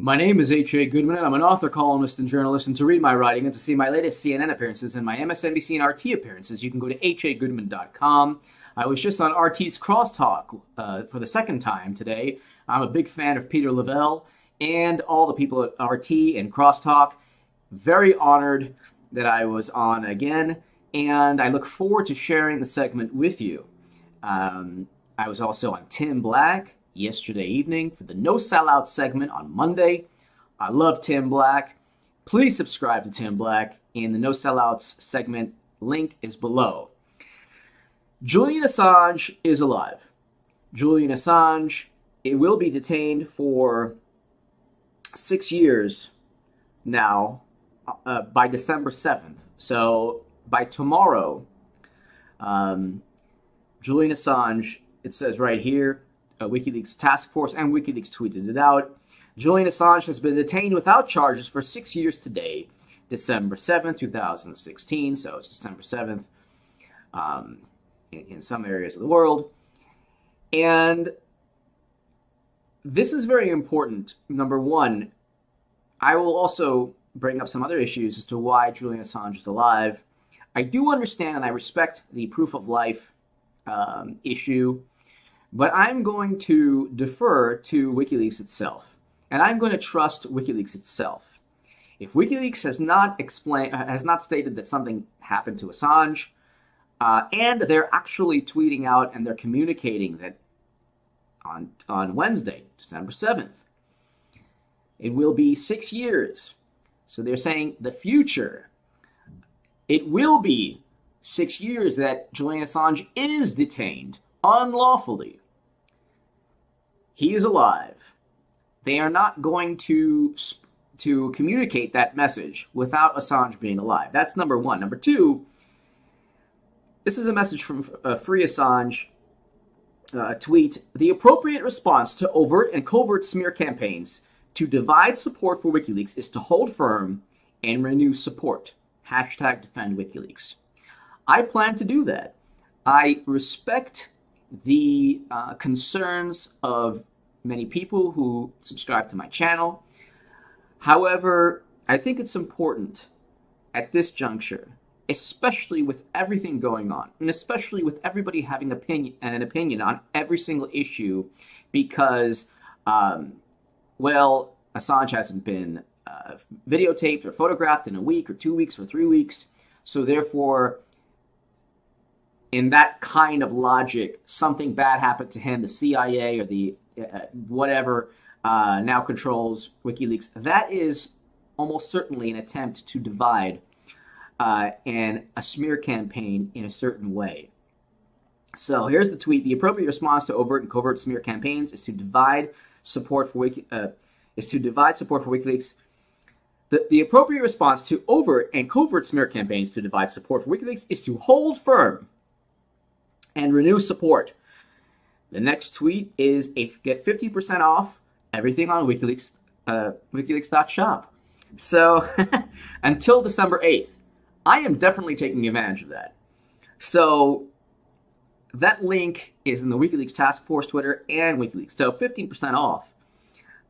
My name is H.A. Goodman, and I'm an author, columnist, and journalist. And to read my writing and to see my latest CNN appearances and my MSNBC and RT appearances, you can go to hagoodman.com. I was just on RT's Crosstalk for the second time today. I'm a big fan of Peter Lavelle and all the people at RT and Crosstalk. Very honored that I was on again, and I look forward to sharing the segment with you. I was also on Tim Black yesterday evening for the No Sellout segment on Monday. I love Tim Black. Please subscribe to Tim Black, and the No Sellouts segment link is below. Julian Assange is alive. Julian Assange, it will be detained for 6 years now by December 7th. So by tomorrow, Julian Assange, it says right here, WikiLeaks task force and WikiLeaks tweeted it out. Julian Assange has been detained without charges for 6 years today, December 7th, 2016. So it's December 7th in some areas of the world. And this is very important. Number one, I will also bring up some other issues as to why Julian Assange is alive. I do understand and I respect the proof of life issue, but I'm going to defer to WikiLeaks itself, and I'm going to trust WikiLeaks itself. If WikiLeaks has not stated that something happened to Assange, and they're actually tweeting out and they're communicating that on Wednesday, December 7th, it will be 6 years. So they're saying the future. It will be 6 years that Julian Assange is detained unlawfully. He is alive. They are not going to communicate that message without Assange being alive. That's number one. Number two, this is a message from Free Assange tweet. The appropriate response to overt and covert smear campaigns to divide support for WikiLeaks is to hold firm and renew support. #defend WikiLeaks. I plan to do that. I respect the concerns of many people who subscribe to my channel. However, I think it's important at this juncture, especially with everything going on, and especially with everybody having an opinion on every single issue, because, Assange hasn't been videotaped or photographed in a week or 2 weeks or 3 weeks, so therefore, in that kind of logic, something bad happened to him, the CIA or the whatever now controls WikiLeaks. That is almost certainly an attempt to divide and a smear campaign in a certain way. So here's the tweet. The appropriate response to overt and covert smear campaigns is to divide support for WikiLeaks. The appropriate response to overt and covert smear campaigns to divide support for WikiLeaks is to hold firm and renew support. The next tweet is get 50% off everything on WikiLeaks, WikiLeaks.shop. So until December 8th, I am definitely taking advantage of that. So that link is in the WikiLeaks Task Force Twitter and WikiLeaks. So 15% off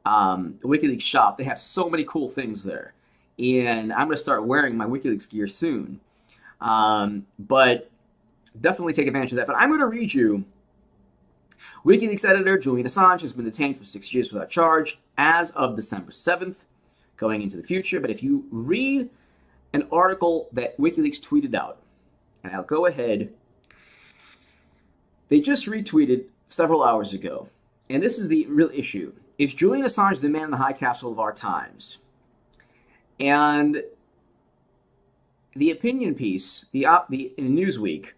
the WikiLeaks shop. They have so many cool things there. And I'm going to start wearing my WikiLeaks gear soon. But definitely take advantage of that. But I'm going to read you. WikiLeaks editor Julian Assange has been detained for 6 years without charge as of December 7th, going into the future. But if you read an article that WikiLeaks tweeted out, and I'll go ahead. They just retweeted several hours ago, and this is the real issue. Is Julian Assange the man in the high castle of our times? And the opinion piece, in Newsweek,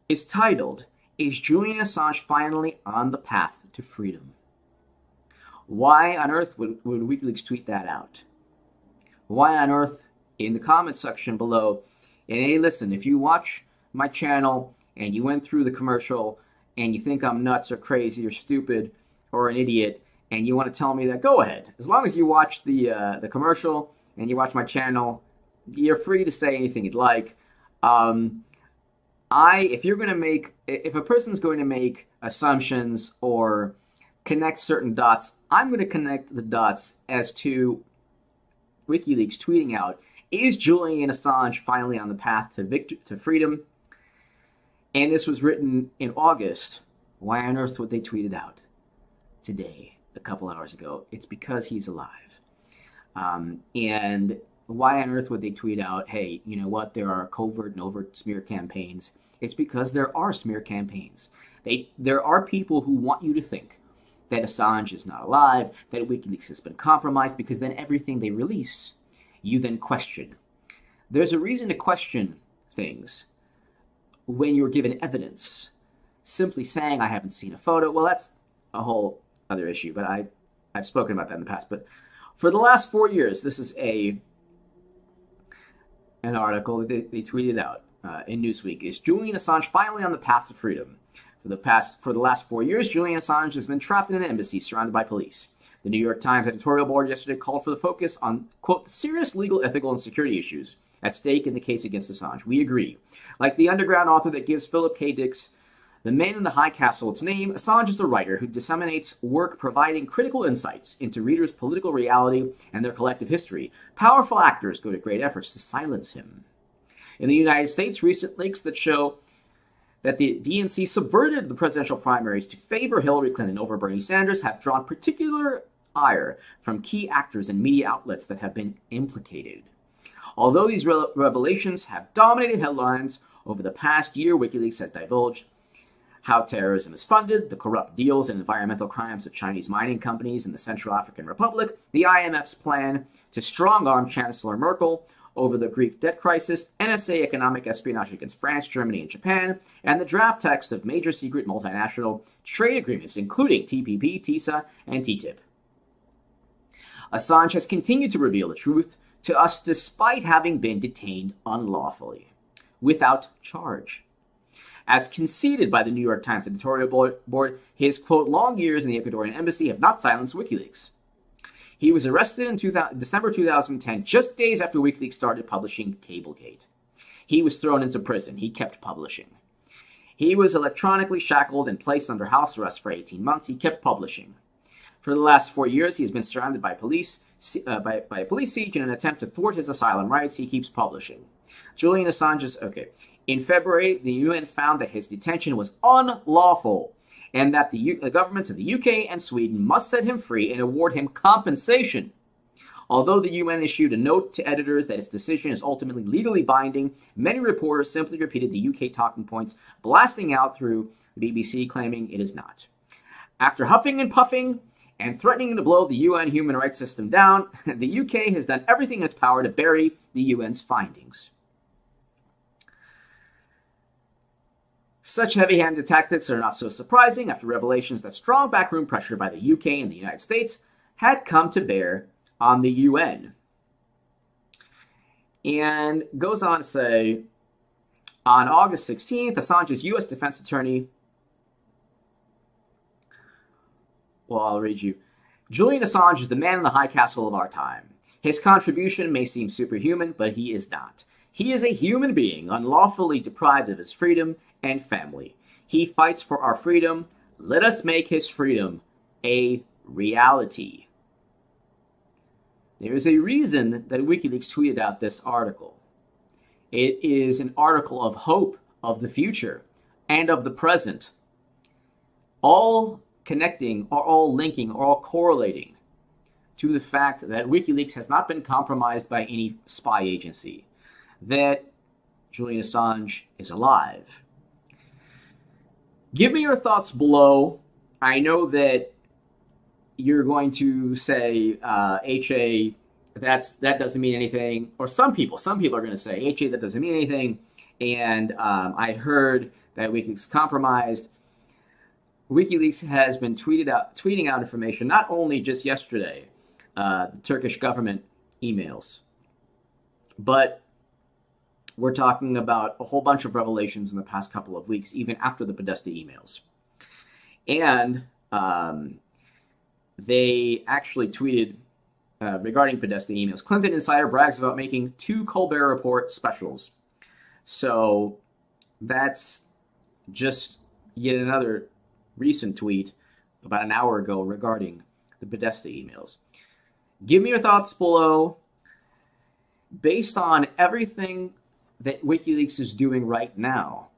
is titled, "Is Julian Assange finally on the path to freedom?" Why on earth would WikiLeaks tweet that out? Why on earth, in the comments section below, and hey, listen, if you watch my channel and you went through the commercial and you think I'm nuts or crazy or stupid or an idiot and you want to tell me that, go ahead. As long as you watch the commercial and you watch my channel, you're free to say anything you'd like. If a person's going to make assumptions or connect certain dots. I'm going to connect the dots as to WikiLeaks tweeting out, is Julian Assange finally on the path to freedom? And this was written in August. Why on earth would they tweet it out today, a couple hours ago? It's because he's alive. And why on earth would they tweet out, hey, you know what, there are covert and overt smear campaigns? It's because there are smear campaigns. There are people who want you to think that Assange is not alive, that WikiLeaks has been compromised, because then everything they release, you then question. There's a reason to question things when you're given evidence. Simply saying, I haven't seen a photo, well, that's a whole other issue, but I've spoken about that in the past. But for the last 4 years, this is an article that they tweeted out in Newsweek. Is Julian Assange finally on the path to freedom? For the last 4 years, Julian Assange has been trapped in an embassy surrounded by police. The New York Times editorial board yesterday called for the focus on, quote, the serious legal, ethical, and security issues at stake in the case against Assange. We agree. Like the underground author that gives Philip K. Dick's The Man in the High Castle its name, Assange is a writer who disseminates work providing critical insights into readers' political reality and their collective history. Powerful actors go to great efforts to silence him. In the United States, recent leaks that show that the DNC subverted the presidential primaries to favor Hillary Clinton over Bernie Sanders have drawn particular ire from key actors and media outlets that have been implicated. Although these revelations have dominated headlines over the past year, WikiLeaks has divulged how terrorism is funded, the corrupt deals and environmental crimes of Chinese mining companies in the Central African Republic, the IMF's plan to strong-arm Chancellor Merkel over the Greek debt crisis, NSA economic espionage against France, Germany, and Japan, and the draft text of major secret multinational trade agreements, including TPP, TISA, and TTIP. Assange has continued to reveal the truth to us despite having been detained unlawfully, without charge. As conceded by the New York Times editorial board, his, quote, long years in the Ecuadorian embassy have not silenced WikiLeaks. He was arrested in December 2010, just days after WikiLeaks started publishing Cablegate. He was thrown into prison. He kept publishing. He was electronically shackled and placed under house arrest for 18 months. He kept publishing. For the last 4 years, he has been surrounded by by a police siege in an attempt to thwart his asylum rights. He keeps publishing. Julian Assange's, In February, the UN found that his detention was unlawful and that the governments of the UK and Sweden must set him free and award him compensation. Although the UN issued a note to editors that its decision is ultimately legally binding, many reporters simply repeated the UK talking points, blasting out through the BBC claiming it is not. After huffing and puffing and threatening to blow the UN human rights system down, the UK has done everything in its power to bury the UN's findings. Such heavy-handed tactics are not so surprising after revelations that strong backroom pressure by the UK and the United States had come to bear on the UN. And goes on to say, on August 16th, Assange's U.S. defense attorney, I'll read you. Julian Assange is the man in the high castle of our time. His contribution may seem superhuman, but he is not. He is a human being, unlawfully deprived of his freedom and family. He fights for our freedom. Let us make his freedom a reality. There is a reason that WikiLeaks tweeted out this article. It is an article of hope of the future and of the present. All connecting, or all linking, or all correlating to the fact that WikiLeaks has not been compromised by any spy agency, that Julian Assange is alive. Give me your thoughts below. I know that you're going to say, HA, that doesn't mean anything. Or some people are going to say, HA, that doesn't mean anything. And I heard that WikiLeaks compromised. WikiLeaks has been tweeting out information, not only just yesterday, the Turkish government emails, but we're talking about a whole bunch of revelations in the past couple of weeks, even after the Podesta emails. And they actually tweeted regarding Podesta emails, Clinton insider brags about making 2 Colbert Report specials. So that's just yet another recent tweet about an hour ago regarding the Podesta emails. Give me your thoughts below. Based on everything that WikiLeaks is doing right now,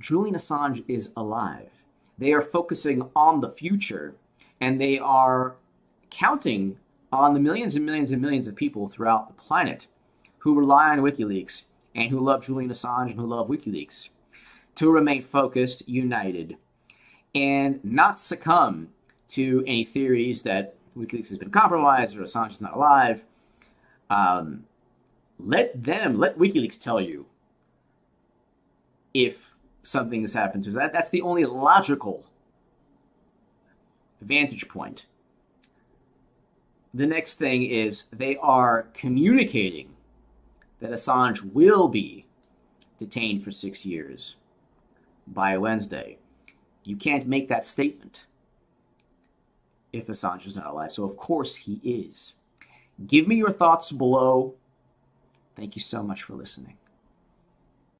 Julian Assange is alive. They are focusing on the future, and they are counting on the millions and millions and millions of people throughout the planet who rely on WikiLeaks and who love Julian Assange and who love WikiLeaks to remain focused, united, and not succumb to any theories that WikiLeaks has been compromised or Assange is not alive. Let WikiLeaks tell you if something has happened to us. That's the only logical vantage point. The next thing is they are communicating that Assange will be detained for 6 years by Wednesday. You can't make that statement if Assange is not alive. So, of course, he is. Give me your thoughts below. Thank you so much for listening.